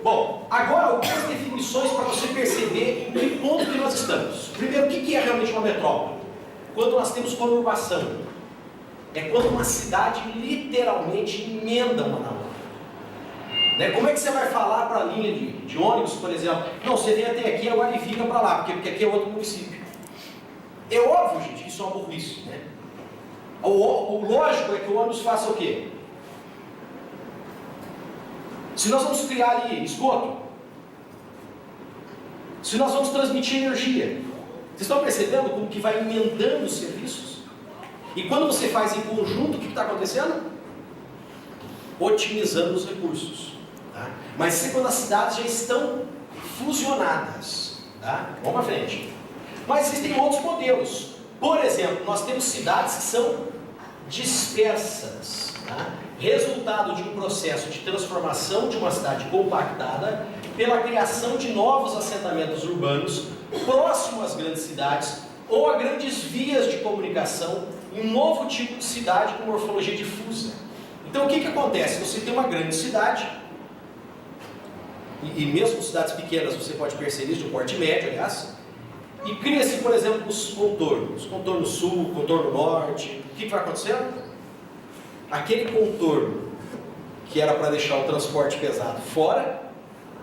Bom, agora algumas definições para você perceber em que ponto que nós estamos. Primeiro, o que é realmente uma metrópole? Quando nós temos conurbação, é quando uma cidade literalmente emenda uma na outra. Né? Como é que você vai falar para a linha de ônibus, por exemplo? Não, você vem até aqui agora e fica para lá, porque aqui é outro município. É óbvio, gente, que isso é uma burrice, né? O lógico é que o ônibus faça o quê? Se nós vamos criar ali esgoto, se nós vamos transmitir energia, vocês estão percebendo como que vai emendando os serviços? E quando você faz em conjunto, o que está acontecendo? Otimizando os recursos. Tá? Mas isso é quando as cidades já estão fusionadas. Tá? Vamos para frente. Mas existem outros modelos. Por exemplo, nós temos cidades que são dispersas. Tá? Resultado de um processo de transformação de uma cidade compactada pela criação de novos assentamentos urbanos próximo às grandes cidades ou a grandes vias de comunicação, um novo tipo de cidade com morfologia difusa. Então o que acontece? Você tem uma grande cidade, e mesmo cidades pequenas você pode perceber isso, de um porte médio, aliás, e cria-se, por exemplo, os contorno sul, contorno norte. O que vai acontecendo? Aquele contorno que era para deixar o transporte pesado fora,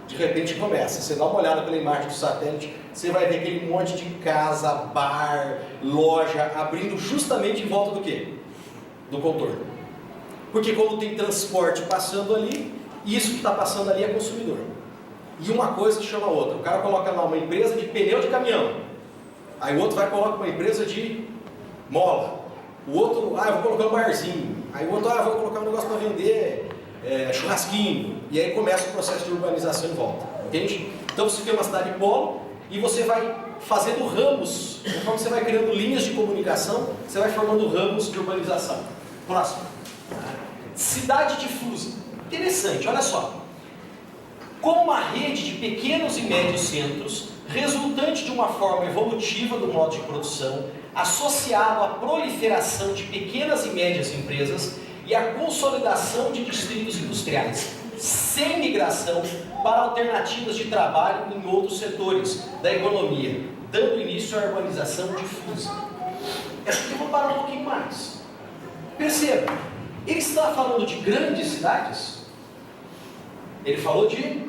de repente começa. Você dá uma olhada pela imagem do satélite, você vai ver aquele monte de casa, bar, loja, abrindo justamente em volta do quê? Do contorno. Porque como tem transporte passando ali, isso que está passando ali é consumidor. E uma coisa chama a outra. O cara coloca lá uma empresa de pneu de caminhão. Aí o outro vai e coloca uma empresa de mola. O outro, eu vou colocar um barzinho. Aí o outro, eu vou colocar um negócio para vender churrasquinho. E aí começa o processo de urbanização em volta. Entende? Então você tem uma cidade polo e você vai fazendo ramos. Conforme você vai criando linhas de comunicação, você vai formando ramos de urbanização. Próximo. Cidade difusa. Interessante, olha só. Como uma rede de pequenos e médios centros, resultante de uma forma evolutiva do modo de produção, associado à proliferação de pequenas e médias empresas e à consolidação de distritos industriais, sem migração para alternativas de trabalho em outros setores da economia, dando início à urbanização difusa. Essa aqui eu vou parar um pouquinho mais. Perceba, ele está falando de grandes cidades, ele falou de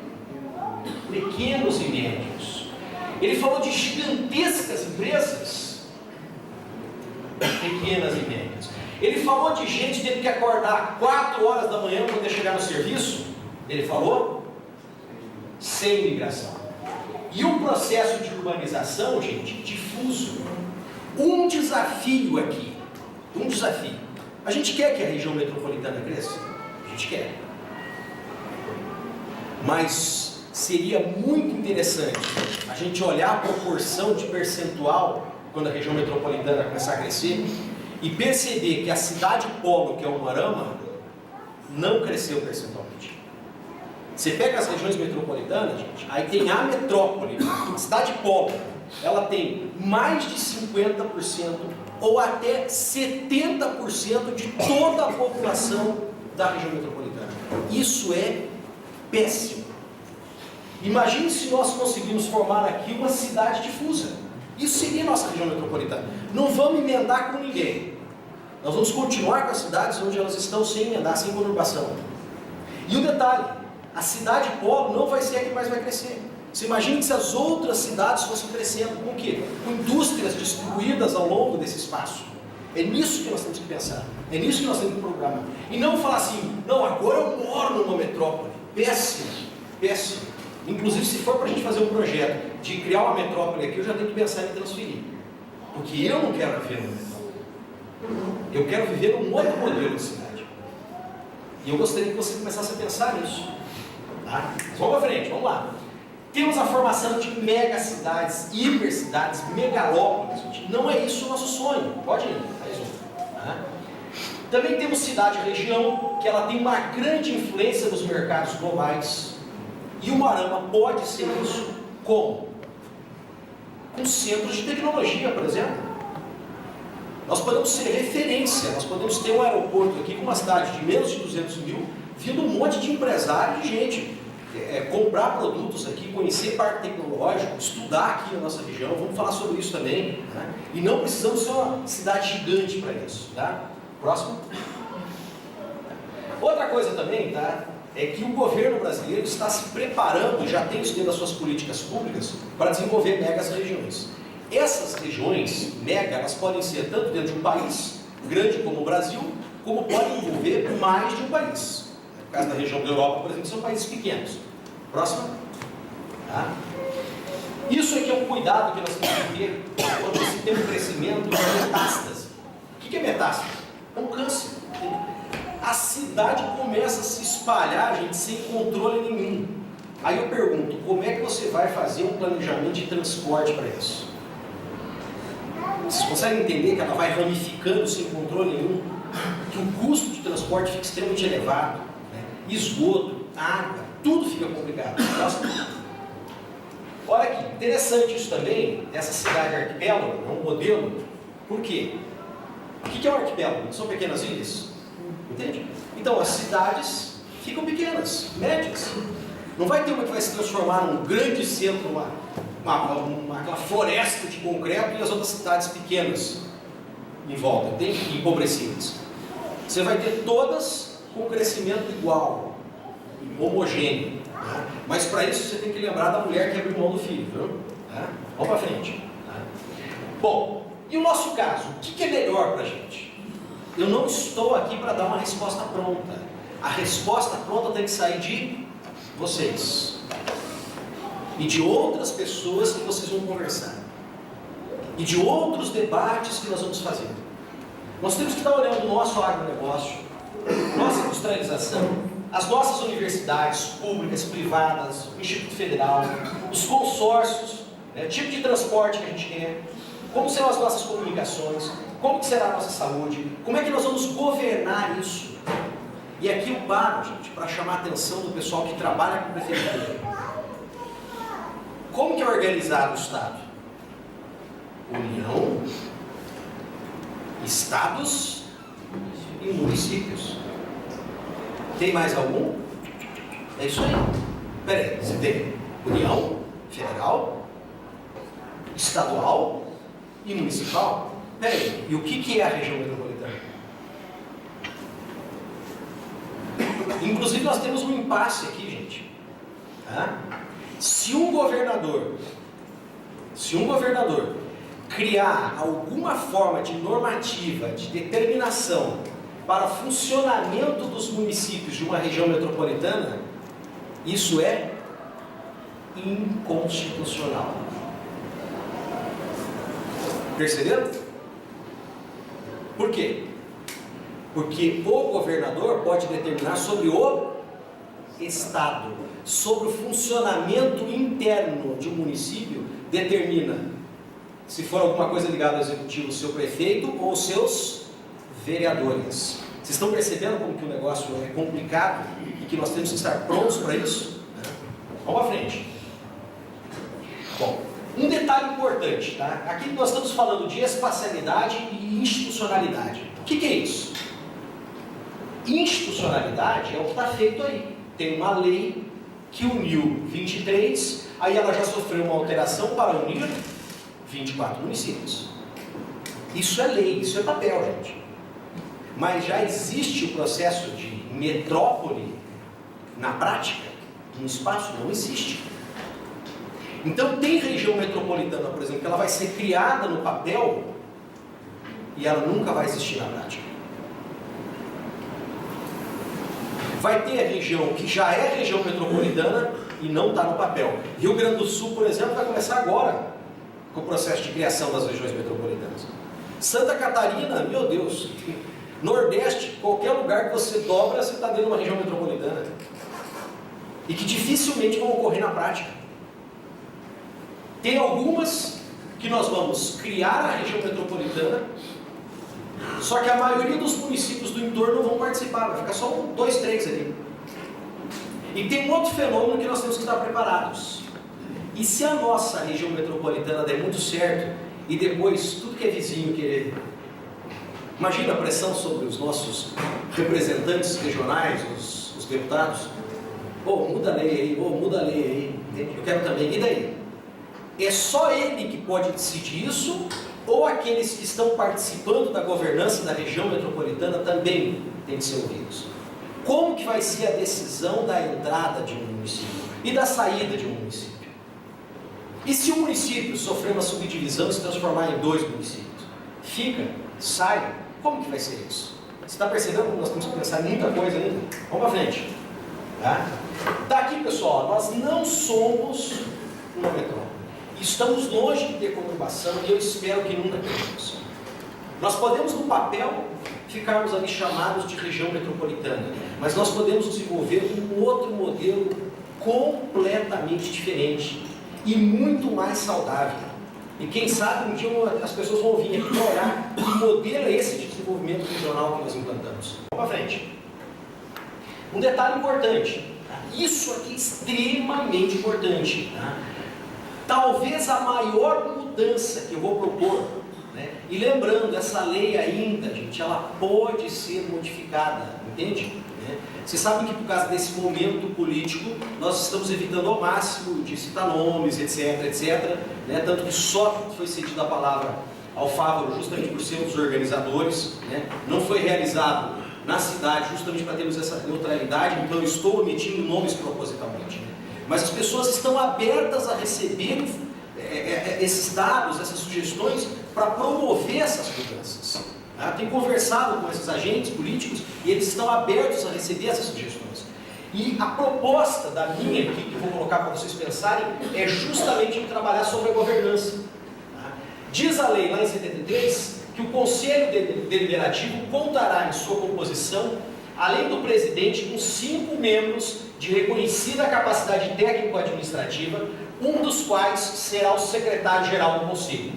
pequenos e médios, ele falou de gigantescas empresas, pequenas e médias. Ele falou de gente tendo que acordar 4 horas da manhã para poder chegar no serviço. Ele falou sem migração. E um processo de urbanização, gente, difuso. Um desafio aqui. Um desafio. A gente quer que a região metropolitana cresça? A gente quer. Mas seria muito interessante a gente olhar a proporção de percentual quando a região metropolitana começar a crescer e perceber que a cidade polo, que é o Umuarama, não cresceu percentualmente. Você pega as regiões metropolitanas, gente, aí tem a metrópole, a cidade polo, ela tem mais de 50% ou até 70% de toda a população da região metropolitana. Isso é péssimo. Imagine se nós conseguimos formar aqui uma cidade difusa. Isso seria a nossa região metropolitana. Não vamos emendar com ninguém. Nós vamos continuar com as cidades onde elas estão sem emendar, sem conurbação. E o detalhe, a cidade polo não vai ser a que mais vai crescer. Você imagina que se as outras cidades fossem crescendo com o quê? Com indústrias distribuídas ao longo desse espaço. É nisso que nós temos que pensar. É nisso que nós temos que programar. E não falar assim, não, agora eu moro numa metrópole. Péssimo, péssimo. Inclusive, se for para a gente fazer um projeto de criar uma metrópole aqui, eu já tenho que pensar em transferir. Porque eu não quero viver numa metrópole. Eu quero viver num outro modelo de cidade. E eu gostaria que você começasse a pensar nisso. Tá? Vamos para frente, vamos lá. Temos a formação de megacidades, hipercidades, megalópolis. Não é isso o nosso sonho. Pode ir, mais um. Tá? Também temos cidade-região, que ela tem uma grande influência nos mercados globais. E o Umuarama pode ser isso como? Com centros de tecnologia, por exemplo. Nós podemos ser referência, nós podemos ter um aeroporto aqui com uma cidade de menos de 200 mil, vindo um monte de empresário e de gente comprar produtos aqui, conhecer parque tecnológico, estudar aqui na nossa região, vamos falar sobre isso também, né? E não precisamos ser uma cidade gigante para isso, tá? Próximo. Outra coisa também, tá? É que o governo brasileiro está se preparando, já tem isso dentro das suas políticas públicas, para desenvolver megas regiões. Essas regiões mega, elas podem ser tanto dentro de um país grande como o Brasil, como podem envolver mais de um país. No caso da região da Europa, por exemplo, são países pequenos. Próximo. Tá? Isso aqui é um cuidado que nós temos que ter quando você tem um crescimento de metástase. O que é metástase? É um câncer. A cidade começa a se espalhar, gente, sem controle nenhum. Aí eu pergunto, como é que você vai fazer um planejamento de transporte para isso? Vocês conseguem entender que ela vai ramificando sem controle nenhum? Que o custo de transporte fica extremamente elevado, né? Esgoto, água, tudo fica complicado. Olha aqui, interessante isso também, essa cidade arquipélago, é um modelo. Por quê? O que é um arquipélago? São pequenas ilhas? Entende? Então as cidades ficam pequenas, médias. Não vai ter uma que vai se transformar num grande centro, aquela floresta de concreto, e as outras cidades pequenas em volta, entende? Empobrecidas. Você vai ter todas com crescimento igual, homogêneo. Né? Mas para isso você tem que lembrar da mulher que abriu mão do filho, viu? Né? Vamos para frente. Né? Bom, e o nosso caso? O que é melhor para a gente? Eu não estou aqui para dar uma resposta pronta. A resposta pronta tem que sair de vocês e de outras pessoas que vocês vão conversar e de outros debates que nós vamos fazer. Nós temos que estar olhando o nosso agronegócio, nossa industrialização, as nossas universidades públicas, privadas, o Instituto Federal, os consórcios, né, o tipo de transporte que a gente quer, como serão as nossas comunicações, como será a nossa saúde, como é que nós vamos governar isso. E aqui eu paro, gente, para chamar a atenção do pessoal que trabalha com prefeitura. Como que é organizado o Estado? União, estados e municípios. Tem mais algum? É isso aí. Peraí, você tem União, Federal, Estadual e Municipal? Peraí, e o que é a região metropolitana? Inclusive nós temos um impasse aqui, gente. Tá? Se um governador criar alguma forma de normativa, de determinação para funcionamento dos municípios de uma região metropolitana, isso é inconstitucional. Perceberam? Por quê? Porque o governador pode determinar sobre o Estado, sobre o funcionamento interno de um município, determina se for alguma coisa ligada ao executivo, o seu prefeito ou os seus vereadores. Vocês estão percebendo como que o negócio é complicado e que nós temos que estar prontos para isso? Vamos à frente. Bom, um detalhe importante, tá? Aqui nós estamos falando de espacialidade e institucionalidade. O que é isso? Institucionalidade é o que está feito aí. Tem uma lei que uniu 23, aí ela já sofreu uma alteração para unir 24 municípios. Isso é lei, isso é papel, gente. Mas já existe o processo de metrópole na prática? No espaço? Não existe. Então tem região metropolitana, por exemplo, que ela vai ser criada no papel e ela nunca vai existir na prática. Vai ter a região que já é região metropolitana e não está no papel. Rio Grande do Sul, por exemplo, vai começar agora com o processo de criação das regiões metropolitanas. Santa Catarina, meu Deus, Nordeste, qualquer lugar que você dobra, você está dentro de uma região metropolitana. E que dificilmente vão ocorrer na prática. Tem algumas que nós vamos criar a região metropolitana, só que a maioria dos municípios do entorno vão participar, vai ficar só 2, 3 ali. E tem um outro fenômeno que nós temos que estar preparados. E se a nossa região metropolitana der muito certo, e depois tudo que é vizinho querer... Imagina a pressão sobre os nossos representantes regionais, os deputados. muda a lei aí, muda a lei aí, entende? Eu quero também, e daí? É só ele que pode decidir isso, ou aqueles que estão participando da governança da região metropolitana também têm que ser ouvidos? Como que vai ser a decisão da entrada de um município e da saída de um município? E se o município sofrer uma subdivisão e se transformar em 2 municípios? Fica? Sai? Como que vai ser isso? Você está percebendo como nós temos que pensar em muita coisa ainda? Vamos para frente. Tá? Daqui, pessoal, nós não somos uma metrópole. Estamos longe de ter conurbação e eu espero que nunca tenhamos. Nós podemos, no papel, ficarmos ali chamados de região metropolitana, mas nós podemos desenvolver um outro modelo completamente diferente e muito mais saudável. E quem sabe um dia as pessoas vão vir aqui para olhar que modelo é esse de desenvolvimento regional que nós implantamos. Vamos para frente. Um detalhe importante, isso aqui é extremamente importante. Talvez a maior mudança que eu vou propor, né? E lembrando, essa lei ainda, gente, ela pode ser modificada, entende? Vocês sabem que por causa desse momento político, nós estamos evitando ao máximo de citar nomes, etc, etc, né? Tanto que só foi cedida a palavra ao Fávaro justamente por ser um dos organizadores, né? Não foi realizado na cidade justamente para termos essa neutralidade, então eu estou omitindo nomes propositalmente. Mas as pessoas estão abertas a receber esses dados, essas sugestões, para promover essas mudanças. Eu tenho conversado com esses agentes políticos e eles estão abertos a receber essas sugestões. E a proposta da minha aqui, que eu vou colocar para vocês pensarem, é justamente em trabalhar sobre a governança. Diz a lei lá em 73 que o Conselho Deliberativo contará em sua composição, além do presidente, com 5 membros de reconhecida capacidade técnico-administrativa, um dos quais será o secretário-geral do Conselho.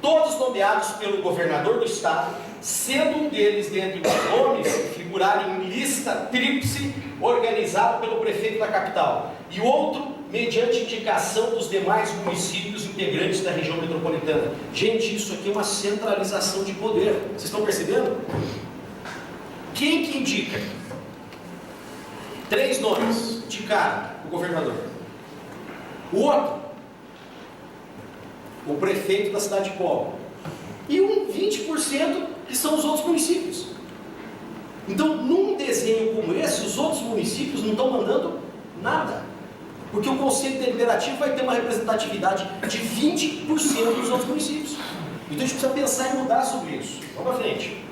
Todos nomeados pelo governador do estado, sendo um deles, dentre os nomes, figurar em lista tríplice organizada pelo prefeito da capital, e outro mediante indicação dos demais municípios integrantes da região metropolitana. Gente, isso aqui é uma centralização de poder. Vocês estão percebendo? Quem que indica? 3 nomes de cara, o governador. O outro, o prefeito da cidade de Polo. E 20% que são os outros municípios. Então, num desenho como esse, os outros municípios não estão mandando nada. Porque o Conselho Deliberativo vai ter uma representatividade de 20% dos outros municípios. Então a gente precisa pensar em mudar sobre isso. Vamos para frente.